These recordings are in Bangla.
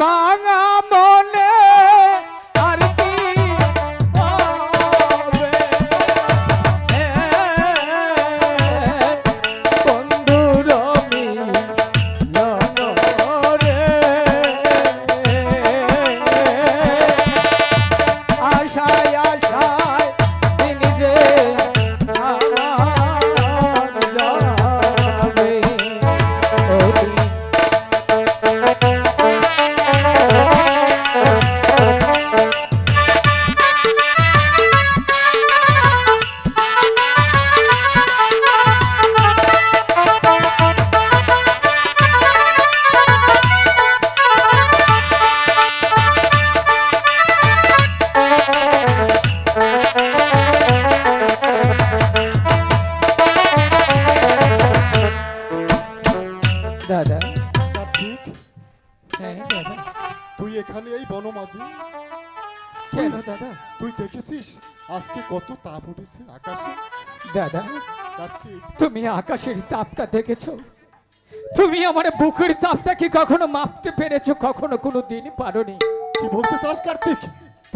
ভাঙা মনে আর কি হবে বন্ধুর মিলন রে আশায় আশায় দিন যে আমার যাবে ওদিন দাদা কার্তিক, হ্যাঁ দাদা তুই এখানে এই বনমাঝে? কেন দাদা তুই দেখেছিস আজকে কত তাপ উঠেছে আকাশে? দাদা কার্তিক, তুমি আকাশের তাপটা দেখেছো? তুমি আমার বুকের তাপটা কি কখনো মাপতে পেরেছো? কখনো কোনো দিনই পারোনি কি বলতে চাস কার্তিক?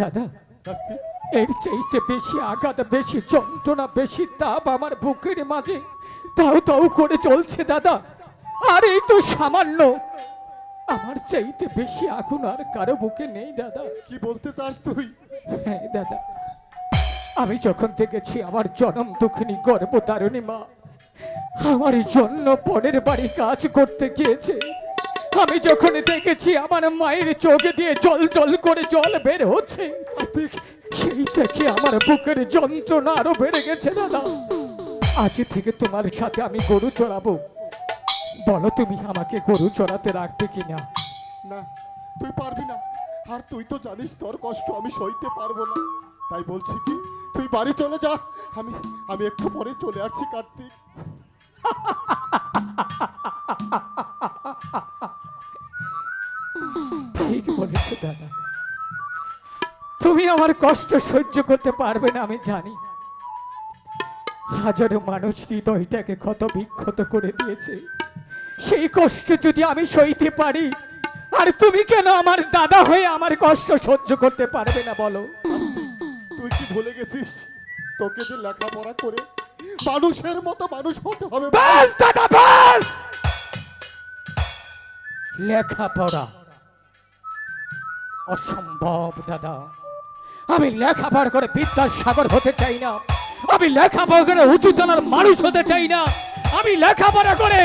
দাদা। কার্তিক, এর চাইতে বেশি আঘাত, বেশি যন্ত্রণা, বেশি তাপ আমার বুকের মাঝে তাও তাও করে চলছে দাদা। আর এই তো সামান্য, আমার চাইতে বেশি আগুন আর কারো বুকে নেই দাদা। কি বলতে চাস তুই? হ্যাঁ দাদা, আমি যখন দেখেছি আমার জনম দুঃখিনী গর্ভধারিণী মা আমার জন্য পরের বাড়ি কাজ করতে গিয়েছে, আমি যখন দেখেছি আমার মায়ের চোখে দিয়ে জল জল করে জল বের হচ্ছে, কার্তিক, সেই থেকে আমার বুকের যন্ত্রণা আরো বেড়ে গেছে দাদা। আজ থেকে তোমার সাথে আমি গরু চড়াবো, বলো তুমি আমাকে গরু চড়াতে রাখবে কিনা? না, তুই পারবি না। আর তুই তো জানিস তোর কষ্ট আমি সইতে পারবো না। তাই বলছি কি, তুই বাড়ি চলে যা, আমি আমি একটু পরে চলে আসছি কার্তিক। ঠিক বলেছো দাদা, তুমি আমার কষ্ট সহ্য করতে পারবে না আমি জানি। হাজারো মানুষ হৃদয়টাকে ক্ষত বিক্ষত করে দিয়েছে, সেই কষ্ট যদি আমি সইতে পারি, আর তুমি কেন আমার দাদা হয়ে আমার কষ্ট সহ্য করতে পারবে না বলো? তুই কি ভুলে গেছিস তোকে যে লেখাপড়া করে মানুষের মতো মানুষ হতে হবে? বাস দাদা বাস, লেখাপড়া অসম্ভব দাদা। আমি লেখাপড়া করে বিদ্যাসাগর হতে চাই না, আমি লেখাপড়া করে উঁচুতলার মানুষ হতে চাই না, আমি লেখাপড়া করে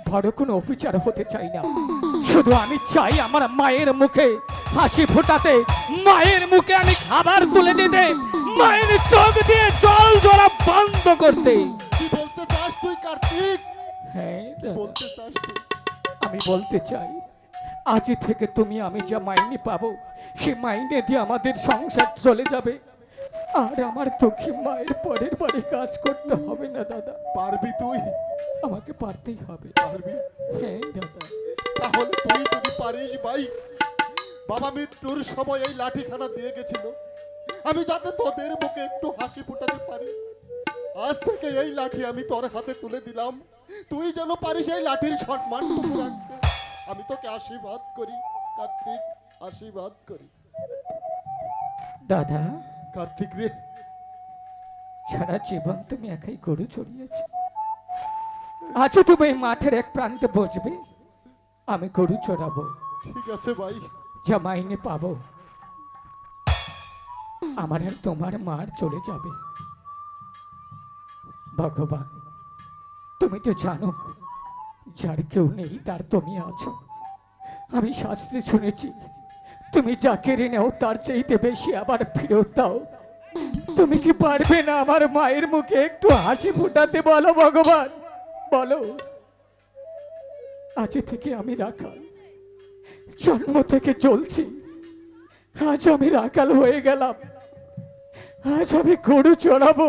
বড় কোনো অফিসার হতে চাই না। শুধু আমি চাই আমার মায়ের মুখে হাসি ফোটাতে, মায়ের মুখে আমি খাবার তুলে দিতে, মায়ের চোখ দিয়ে জল ঝরা বন্ধ করতে। কি বলতে চাস তুই কার্তিক? হ্যাঁ দাদা, বলতে চাস তুই? আমি বলতে চাই আজ থেকে তুমি আমি যা মাইনে পাবো সে মাইনে দিয়ে আমাদের সংসার চলে যাবে, আর আমার দুঃখী মায়ের পরের বাড়ি কাজ করতে হবে না দাদা। পারবি তুই? আমাকে পারতেই হবে। পারবি? হ্যাঁ দাদা। তাহলে তুই যদি পারিস ভাই, বাবা মৃত্যুর সময় এই লাঠিখানা দিয়ে গেছিল আমি যাতে তোদের মুখে একটু হাসি ফোটাতে পারি। আজ থেকে এই লাঠি আমি তোর হাতে তুলে দিলাম, তুই যেন পারিস এই লাঠির সম্মানটুকু রাখতে। আমি তোকে আশীর্বাদ করি কার্তিক, আশীর্বাদ করি। দাদা, কার্তিক রে, সারা জীবন তুমি একাই গরু চড়িয়েছ, আজ তুমি এই মাঠের এক প্রান্তে বসবে, আমি গরু চড়াবো, ঠিক আছে ভাই। যা মাইনে পাবো আমার আর তোমার মার চলে যাবে। ভগবান, তুমি তো জানো যার কেউ নেই তার তুমি আছো। আমি শাস্ত্রে শুনেছি তুমি যা কেড়ে নাও তার চাইতে বেশি আবার ফেরত দাও। তুমি কি পারবে না আমার মায়ের মুখে একটু হাসি ফুটাতে? বলো ভগবান, বলো। আজ থেকে আমি রাখাল, জন্ম থেকে চলছি, আজ আমি রাখাল হয়ে গেলাম, আজ আমি গরু চড়াবো,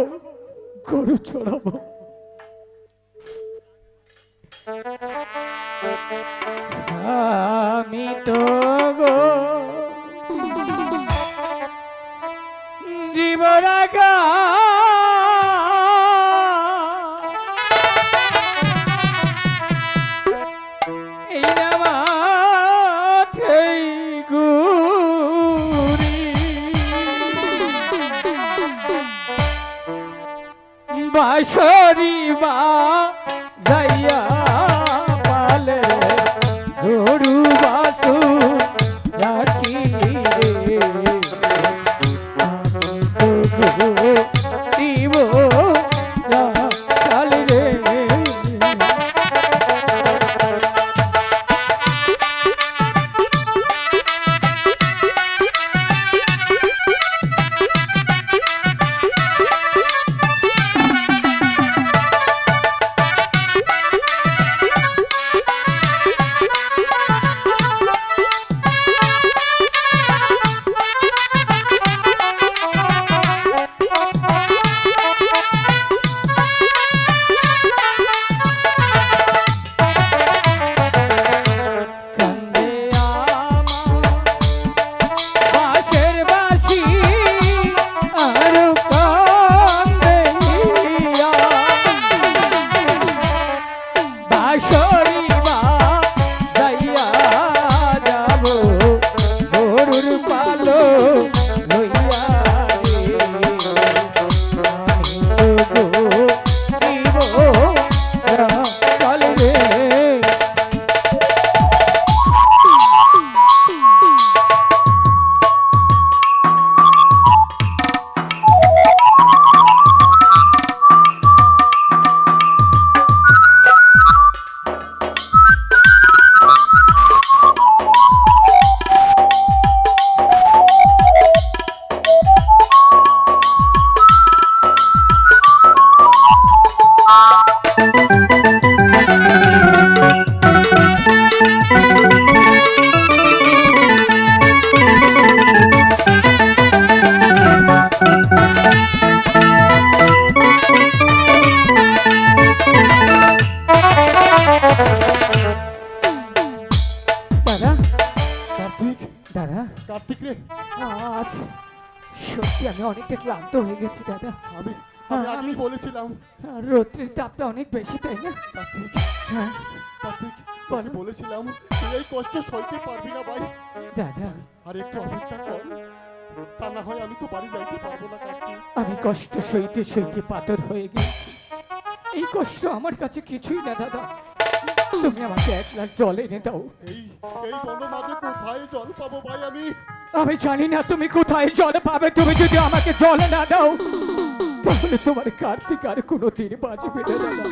গরু চড়াবো। আমি তো গো জীবরাগা এই নামাঠে বাসু রাখি রে আমি তো দিব রাখাল রে কান্দে আমার বাঁশের বাঁশি আর কান্দে ইয়া। বাঁশরি বাজাইয়া যাব গরুর পালো লইয়া রে আমি তো দিব রাখাল রে দাদা কার্তিক, দাদা কার্তিক রে, আজ সত্যি আমি অনেকটা ক্লান্ত হয়ে গেছি দাদা আমি আমি আগেই বলেছিলাম আর রৌদ্রের তাপটা অনেক বেশি তাই না কার্তিক, হ্যাঁ কার্তিক, বলো। তোকে বলেছিলাম তুই এই কষ্ট সইতে পারবি না ভাই, দাদা আর একটু অপেক্ষা কর, তা না হয় আমি তো বাড়ি যাইতে পারবো না কার্তিক। আমি কষ্ট সইতে সইতে পাথর হয়ে গেছি এই কষ্ট আমার কাছে কিছুই না দাদা তুমি আমাকে 1 গ্লাস জল এনে দাও এই এই বন মাঝে কোথায় জল পাবো ভাই আমি? আমি জানি না তুমি কোথায় জল পাবে তুমি যদি আমাকে জল না দাও তাহলে তোমার কার্তিক আর কোনো দিন বাঁচবে না দাদা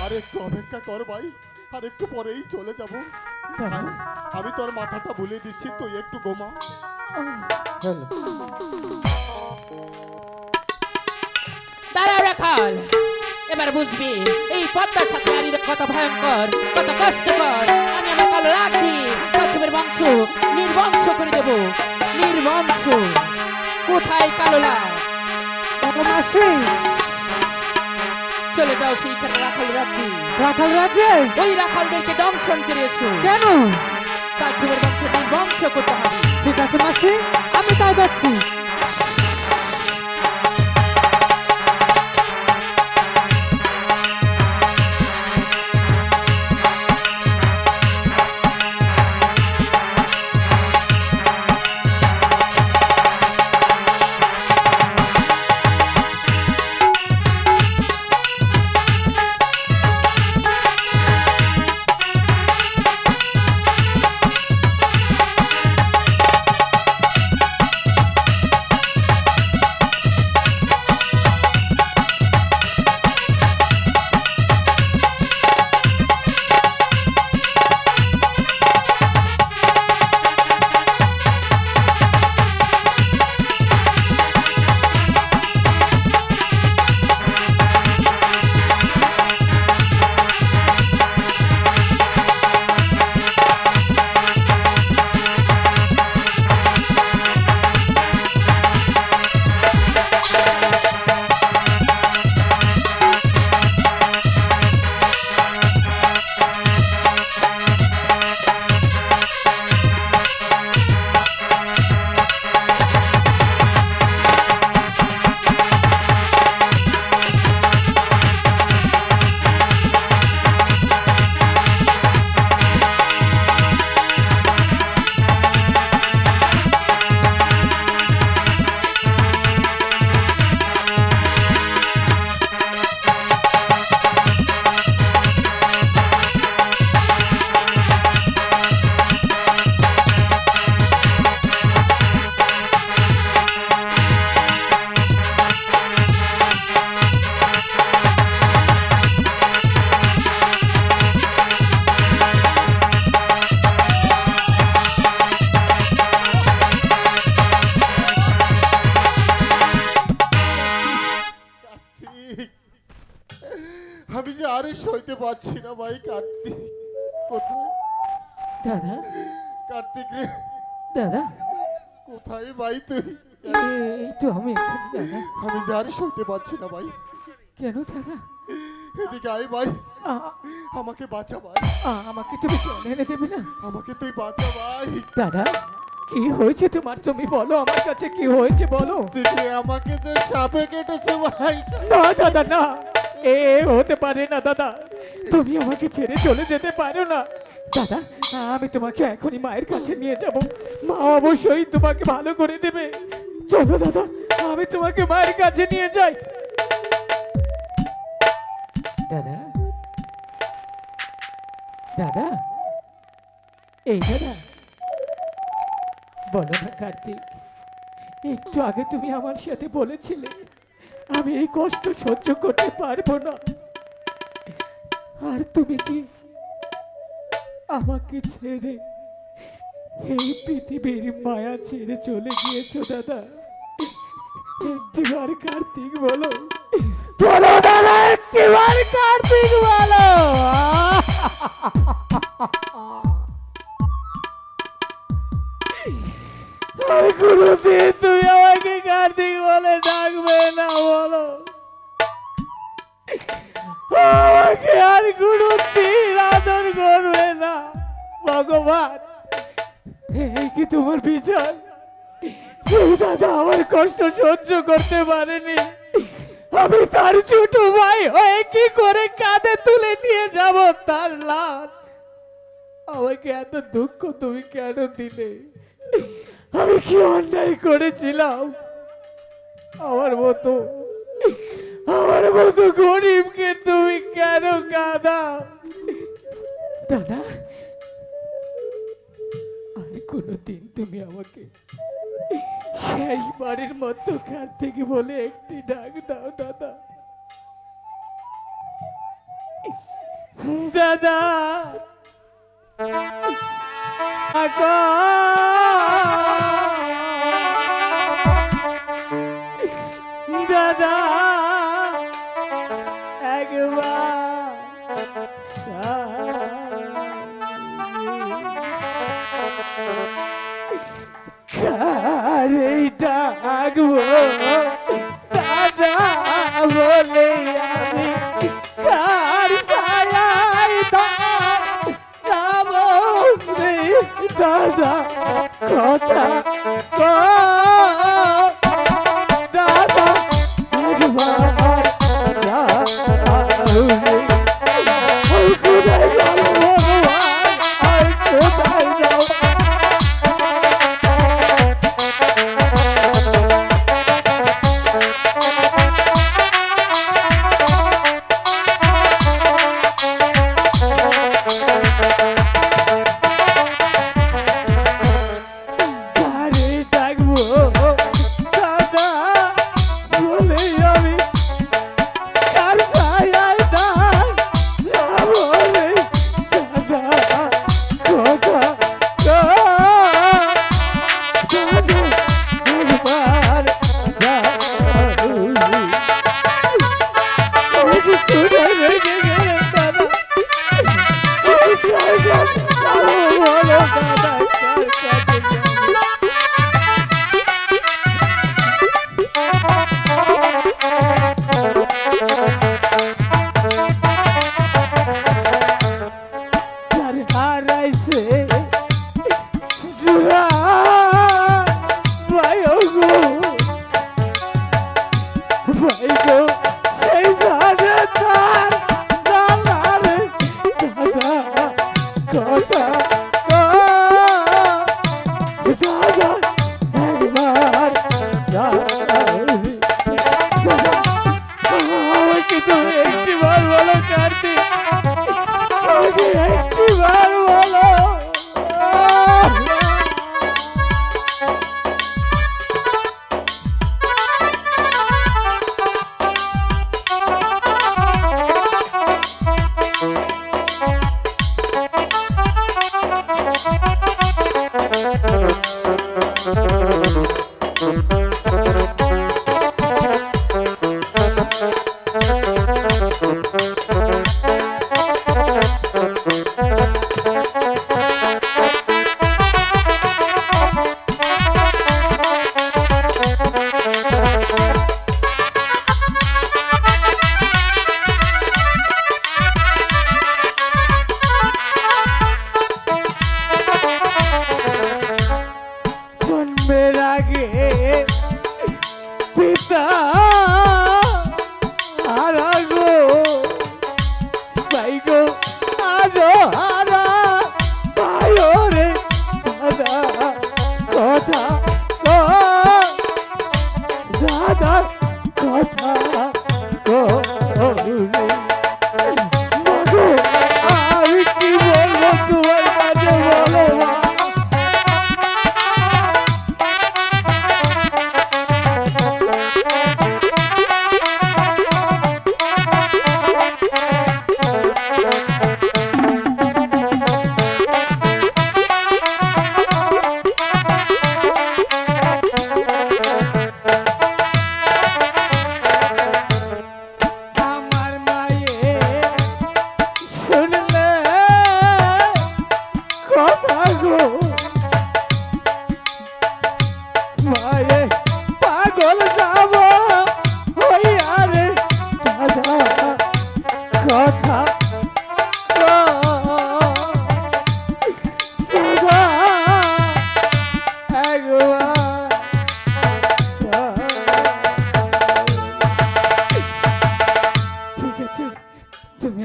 আর একটু অপেক্ষা কর ভাই, আর একটু পরেই চলে যাব। দাদা, আমি তোর মাথাটা ভুলে দিচ্ছি, তুই একটু ঘুমা। হ্যালো দাঁড়াও রাখাল, এবার বুঝবি এই পদ্মার সাথে আরিদের কত ভয়ঙ্কর, কত কষ্টকর। আমি আমার কালো রাগ দিয়ে কচ্ছপের বংশ নির্বংশ করে দেব, নির্বংশ। কোথায় কালো লাগ? মাসি চলে যাও সেইখানে রাখাল রাজ্যে, রাখাল রাজে ওই রাখালদেরকে দংশন করে এসো। কেন কচ্ছপের বংশ নির্বংশ করতে হবে। ঠিক আছে মাসি আমি তাই যাচ্ছি সইতে পারছি না ভাই। কার্তিক কোথায়? দাদা কার্তিক রে, দাদা কোথায় ভাই তুই? এই তো আমি এখানে দাদা। আমি যার সইতে পারছি না ভাই। কেন দাদা? এদিকে আয় ভাই, আ- আমাকে বাঁচা ভাই, আমাকে তুমি জল এনে দেবে না? আমাকে তুই বাঁচা ভাই। দাদা কি হয়েছে তোমার? তুমি বলো আমার কাছে, কি হয়েছে বলো। দিদি আমাকে যে সাপে কেটেছে ভাই। না দাদা না, এ হতে পারে না দাদা, তুমি আমাকে ছেড়ে চলে যেতে পারো না দাদা। আমি তোমাকে এখনই মায়ের কাছে নিয়ে যাব, মা অবশ্যই তোমাকে ভালো করে দেবে। চলো দাদা, আমি তোমাকে মায়ের কাছে নিয়ে যাই। দাদা দাদা, এই দাদা বলো না কার্তিক, একটু আগে তুমি আমার সাথে বলেছিলে আমি এই কষ্ট সহ্য করতে পারবো না, আর তুমি কি আমাকে ছেড়ে এই পৃথিবীর মায়া ছেড়ে চলে গিয়েছো দাদা? একটিবার কার্তিক বলো, বলো দাদা, একটিবার কার্তিক বলো। আর কোনোদিন তুমি আমাকে কার্তিক বলে ডাকবে না, বলো আমাকে আর কোনোদিন আদর করবে না। ভগবান, এই কি তোমার বিচার? সেই দাদা আমার কষ্ট সহ্য করতে পারেনি, আমি তার ছোট ভাই হয়ে কি করে কাঁধে তুলে নিয়ে যাব তার লাশ? আমাকে এত দুঃখ তুমি কেন দিলে? আমি কি অন্যায় করেছিলাম? আমার মতো গরিবকে তুমি কেন কাঁদাও? দাদা, আর কোনোদিন তুমি আমাকে শেষবারের মতো কার থেকে বলে একটি ডাক দাও দাদা। দাদা আগো, দাদা একবার কারে ডাকবো দাদা বলে আমি, কার ছায়ায় দাঁড়াবো রে দাদা? কথা দাদা একবার যাও রে। আর কোথায় যাবো ভগবান, আর কোথায় যাও? কারে ডাকবো দাদা বলে আমি, কার ছায়ায় দাঁড়াবো রে দাদা? কথা দাদা একবার যাও রে। আমাকে কোথায় রেখে গেলেন দাদা? কোথায় যাবো বলো দাদা, কার কাছে যাবো? যার হারাইছে জুড়া ভাই গো, ভাই গো, সেই জানে তার জানারে দাদা কথা দাদা একবার যাও রে দাদা। আমাকে তুমি একটিবার বলো কার্তিক, আমাকে একটিবার বলো।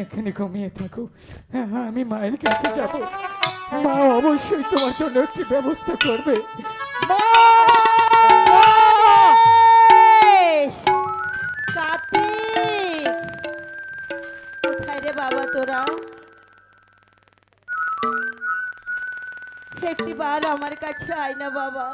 এখানে ঘুমিয়ে থাকো, আমি মায়ের কাছে যাব। মা অবশ্যই তোমার জন্য একটি ব্যবস্থা করবে। মা! বেশ, কার্তিক কোথায় রে বাবা তোরা? একটি বার আমার কাছে আয় না বাবা।